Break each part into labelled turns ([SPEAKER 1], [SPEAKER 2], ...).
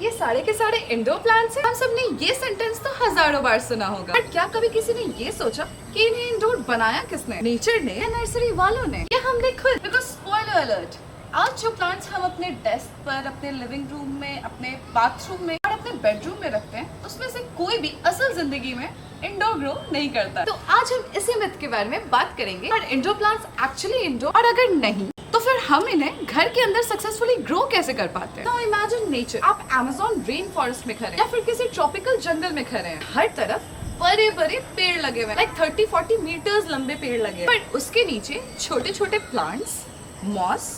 [SPEAKER 1] ये सारे के सारे इंडोर प्लांट्स हैं। हम सब ने ये सेंटेंस तो हजारों बार सुना होगा, बट क्या कभी किसी ने ये सोचा कि इन्हें इंडोर बनाया किसने? नेचर ने या नर्सरी वालों ने या हमने खुद? बिकॉज स्पॉइलर अलर्ट, आज जो प्लांट्स हम अपने डेस्क पर, अपने लिविंग रूम में, अपने बाथरूम में और अपने बेडरूम में रखते हैं, उसमें से कोई भी असल जिंदगी में इंडोर ग्रो नहीं करता। तो आज हम इसी मिथ के बारे में बात करेंगे, और इंडोर प्लांट्स एक्चुअली इंडोर, और अगर नहीं तो फिर हम इन्हें घर के अंदर सक्सेसफुली ग्रो कैसे कर पाते हैं। तो इमेजिन नेचर, आप अमेज़न रेन फॉरेस्ट में खड़े हैं या फिर किसी ट्रॉपिकल जंगल में खड़े हैं। हर तरफ बड़े बड़े पेड़ लगे हुए, लाइक 30-40 मीटर्स लंबे पेड़ लगे, बट उसके नीचे छोटे छोटे plants, moss,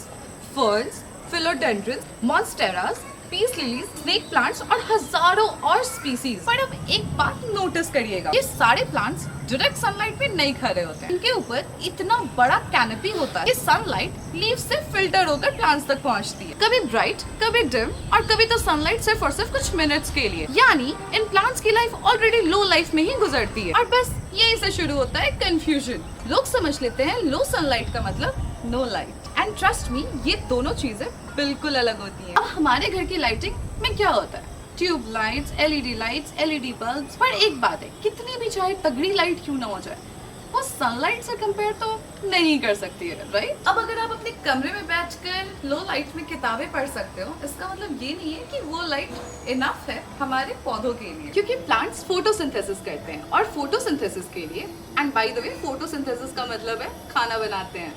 [SPEAKER 1] ferns, philodendrons, monsteras, peace lilies, snake plants और हजारों और स्पीसीज। पर अब एक बात नोटिस करिएगा, ये सारे प्लांट्स डायरेक्ट सनलाइट में नहीं खड़े होते हैं। इनके ऊपर इतना बड़ा कैनोपी होता है कि सनलाइट लीव से फिल्टर होकर प्लांट्स तक पहुंचती है, कभी ब्राइट, कभी डिम, और कभी तो सनलाइट सिर्फ और सिर्फ कुछ मिनट्स के लिए। यानी इन प्लांट्स की लाइफ ऑलरेडी लो लाइफ में ही गुजरती है। और बस यही से शुरू होता है कंफ्यूजन। लोग समझ लेते हैं लो सनलाइट का मतलब no light, and trust me, ये दोनों चीजें बिल्कुल अलग होती हैं। अब हमारे घर की लाइटिंग में क्या होता है? Tube lights, LED bulbs. पर एक बात है, कितनी भी चाहे तगड़ी लाइट क्यों ना हो जाए, वो सनलाइट से कंपेयर तो नहीं कर सकती है, राइट? अब अगर आप अपने कमरे में बैठकर लो लाइट में किताबें पढ़ सकते हो, इसका मतलब ये नहीं है कि वो लाइट इनफ है हमारे पौधों के लिए, क्योंकि प्लांट्स फोटोसिंथेसिस करते हैं, और फोटोसिंथेसिस के लिए, and by the way photosynthesis का मतलब है खाना बनाते हैं,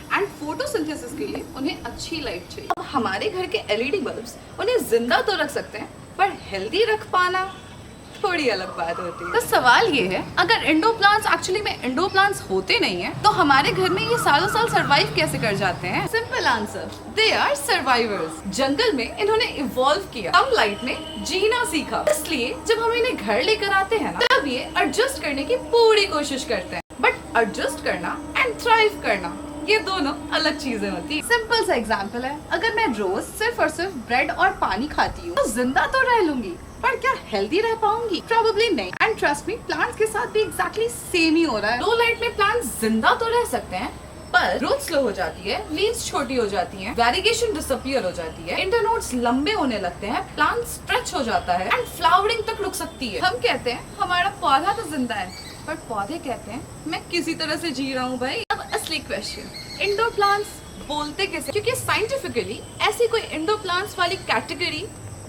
[SPEAKER 1] एंड फोटोसिंथेसिस के लिए उन्हें अच्छी लाइट चाहिए। अब हमारे घर के एलईडी बल्ब्स उन्हें जिंदा तो रख सकते हैं, पर हेल्दी रख पाना थोड़ी अलग बात होती है। तो सवाल ये है, अगर इंडोर प्लांट्स एक्चुअली में इंडोर प्लांट्स होते नहीं है, तो हमारे घर में ये सालों साल सरवाइव कैसे कर जाते हैं? Simple answer, they are survivors. जंगल में इन्होंने इवॉल्व किया, कम लाइट में जीना सीखा, इसलिए जब हम इन्हें घर लेकर आते हैं ना, तब ये एडजस्ट करने की पूरी कोशिश करते हैं। बट एडजस्ट करना एंड थ्राइव करना, ये दोनों अलग चीजें होती हैं। सिंपल सा एग्जांपल है, अगर मैं रोज सिर्फ और सिर्फ ब्रेड और पानी खाती हूँ, तो जिंदा तो रह लूंगी, पर क्या हेल्दी रह पाऊंगी? प्रोबेबली नहीं। एंड ट्रस्ट मी, प्लांट्स के साथ भी एग्जैक्टली सेम ही हो रहा है। लो लाइट में प्लांट्स जिंदा तो रह सकते हैं, पर ग्रोथ स्लो हो जाती है, लीव्स छोटी हो जाती हैं, वेरिगेशन डिसअपीयर हो जाती है, इंटरनोड्स लंबे होने लगते हैं, प्लांट स्ट्रेच हो जाता है, एंड फ्लावरिंग तक रुक सकती है। हम कहते हैं हमारा पौधा तो जिंदा है, पर पौधे कहते हैं मैं किसी तरह से जी रहा हूँ भाई। अब असली क्वेश्चन, इंडोर प्लांट्स बोलते कैसे? क्योंकि साइंटिफिकली ऐसी कोई इंडोर प्लांट्स वाली कैटेगरी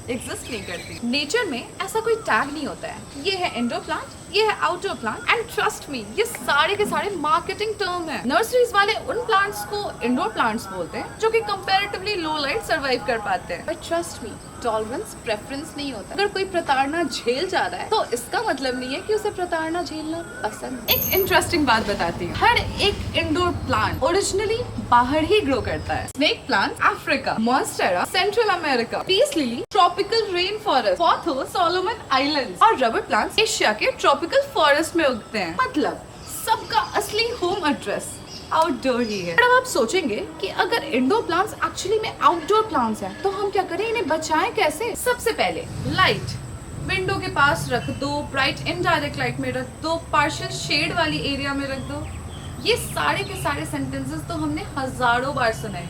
[SPEAKER 1] एग्जिस्ट नहीं करती। नेचर में ऐसा कोई टैग नहीं होता है, ये है इंडोर प्लांट, ये है outdoor plant, and trust me, ये सारे के सारे मार्केटिंग टर्म है। नर्सरीज वाले उन प्लांट्स को इंडोर प्लांट्स बोलते हैं जो कि कंपैरेटिवली लो लाइट सर्वाइव कर पाते हैं। But trust me, tolerance preference नहीं होता। अगर कोई प्रताड़ना झेल जा रहा है, तो इसका मतलब नहीं है कि उसे प्रताड़ना झेलना पसंद है। एक इंटरेस्टिंग बात बताती हूँ, हर एक इंडोर प्लांट ओरिजिनली बाहर ही ग्रो करता है। Snake plant Africa, monstera central America, peace lily tropical rain forest, pothos Solomon islands, और रबर प्लांट्स एशिया के ट्रॉपिकल फॉरेस्ट में उगते हैं। मतलब सबका असली होम एड्रेस आउटडोर ही है। अब आप सोचेंगे कि अगर इंडोर प्लांट्स एक्चुअली में आउटडोर प्लांट्स हैं, तो हम क्या करें, इन्हें बचाएं कैसे? सबसे पहले लाइट विंडो के पास रख दो, ब्राइट इनडायरेक्ट लाइट में रख दो, पार्शियल शेड वाली एरिया में रख दो। ये सारे के सारे सेंटेंसेस तो हमने हजारों बार सुने,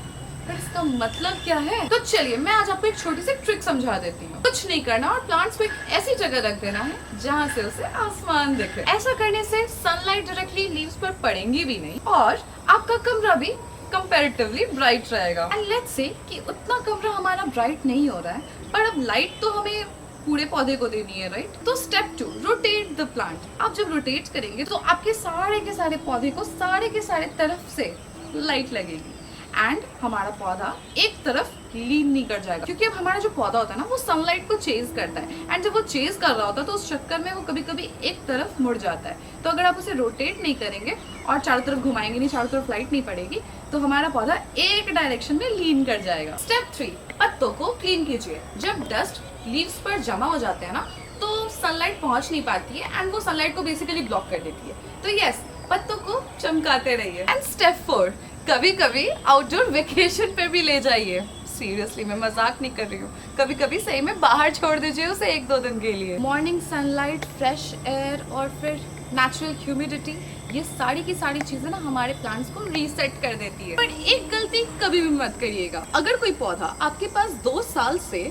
[SPEAKER 1] पर इसका मतलब क्या है? तो चलिए मैं आज आपको एक छोटी सी ट्रिक समझा देती हूँ। कुछ नहीं करना, और प्लांट्स को एक ऐसी जगह रख देना है जहाँ से उसे आसमान दिखे। ऐसा करने से सनलाइट डायरेक्टली लीव्स पर पड़ेंगी भी नहीं, और आपका कमरा भी कंपैरेटिवली ब्राइट रहेगा। एंड लेट्स से कि उतना कमरा हमारा ब्राइट नहीं हो रहा है, पर अब लाइट तो हमें पूरे पौधे को देनी है, राइट? तो स्टेप 2, रोटेट द प्लांट। आप जब रोटेट करेंगे तो आपके सारे के सारे पौधे को सारे के सारे तरफ से लाइट लगेगी, एंड हमारा पौधा एक तरफ लीन नहीं कर जाएगा, क्योंकि अब हमारा जो पौधा होता है ना, वो सनलाइट को चेज करता है, एंड जब वो चेज कर रहा होता है तो उस चक्कर में वो कभी कभी एक तरफ मुड़ जाता है। तो अगर आप उसे रोटेट नहीं करेंगे और चारों तरफ घुमाएंगे नहीं, चारों तरफ लाइट नहीं पड़ेगी, तो हमारा पौधा एक डायरेक्शन में लीन कर जाएगा। स्टेप 3, पत्तों को क्लीन कीजिए। जब डस्ट लीव्स पर जमा हो जाते हैं ना, तो सनलाइट पहुंच नहीं पाती है, एंड वो सनलाइट को बेसिकली ब्लॉक कर देती है। तो यस, पत्तों को चमकाते रहिए। एंड स्टेप 4, कभी कभी आउटडोर वेकेशन पे भी ले जाइए। सीरियसली, मैं मजाक नहीं कर रही हूँ, कभी कभी सही में बाहर छोड़ दीजिए उसे 1-2 दिन के लिए। मॉर्निंग सनलाइट, फ्रेश एयर, और फिर नेचुरल ह्यूमिडिटी, ये सारी की सारी चीजें ना हमारे प्लांट्स को रीसेट कर देती है। पर एक गलती कभी भी मत करिएगा, अगर कोई पौधा आपके पास 2 साल से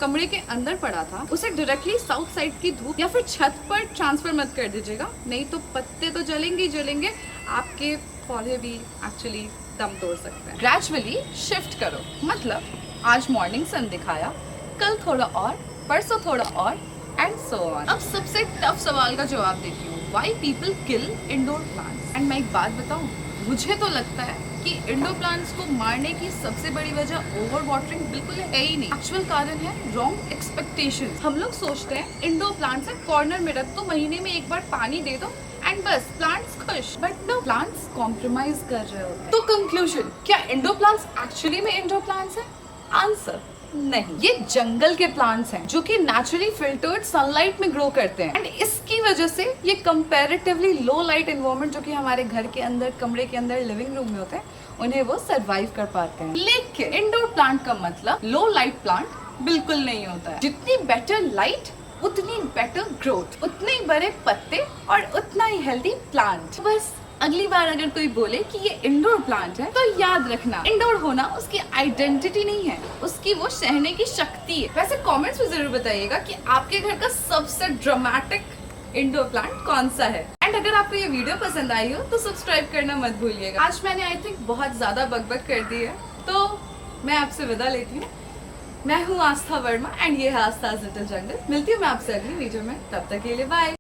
[SPEAKER 1] कमरे के अंदर पड़ा था उसे डायरेक्टली साउथ साइड की धूप या फिर छत पर ट्रांसफर मत कर दीजिएगा, नहीं तो पत्ते तो जलेंगे ही जलेंगे, आपके पौधे भी एक्चुअली दम तोड़ सकते हैं। ग्रेजुअली शिफ्ट करो, मतलब आज मॉर्निंग सन दिखाया, कल थोड़ा और, परसों थोड़ा और, एंड सो ऑन। अब सबसे टफ सवाल का जवाब देती हूँ, why people kill indoor plants. And मैं एक बात बताऊँ, मुझे तो लगता है कि इंडोर प्लांट्स को मारने की सबसे बड़ी वजह ओवर वाटरिंग बिल्कुल है ही नहीं। एक्चुअल कारण है रॉन्ग एक्सपेक्टेशंस। हम लोग सोचते हैं इंडोर प्लांट्स है, कॉर्नर में रख दो, महीने में एक बार पानी दे दो एंड बस प्लांट्स खुश। बट नो, प्लांट्स कॉम्प्रोमाइज कर रहे होते हैं। तो कंक्लूजन, क्या इंडोर प्लांट्स एक्चुअली में इंडोर प्लांट्स है? आंसर नहीं, ये जंगल के प्लांट्स हैं जो कि नेचुरली फिल्टर्ड सनलाइट में ग्रो करते हैं एंड इसकी वजह से ये कंपैरेटिवली लो लाइट एनवायरनमेंट जो कि हमारे घर के अंदर, कमरे के अंदर, लिविंग रूम में होते हैं, उन्हें वो सरवाइव कर पाते हैं। लेकिन इंडोर प्लांट का मतलब लो लाइट प्लांट बिल्कुल नहीं होता है। जितनी बेटर लाइट उतनी बेटर ग्रोथ, उतने बड़े पत्ते और उतना ही हेल्दी प्लांट। बस अगली बार अगर कोई बोले कि ये इंडोर प्लांट है तो याद रखना, इंडोर होना उसकी आइडेंटिटी नहीं है, उसकी वो सहने की शक्ति है। वैसे कमेंट्स में जरूर बताइएगा कि आपके घर का सबसे ड्रामेटिक इंडोर प्लांट कौन सा है। एंड अगर आपको ये वीडियो पसंद आई हो तो सब्सक्राइब करना मत भूलिएगा। आज मैंने आई थिंक बहुत ज्यादा बकबक कर दी है, तो मैं आपसे विदा लेती हूँ। मैं हूँ आस्था वर्मा एंड ये है आस्था's लिटिल जंगल। मिलती हूँ मैं आपसे अगली वीडियो में, तब तक के लिए बाय।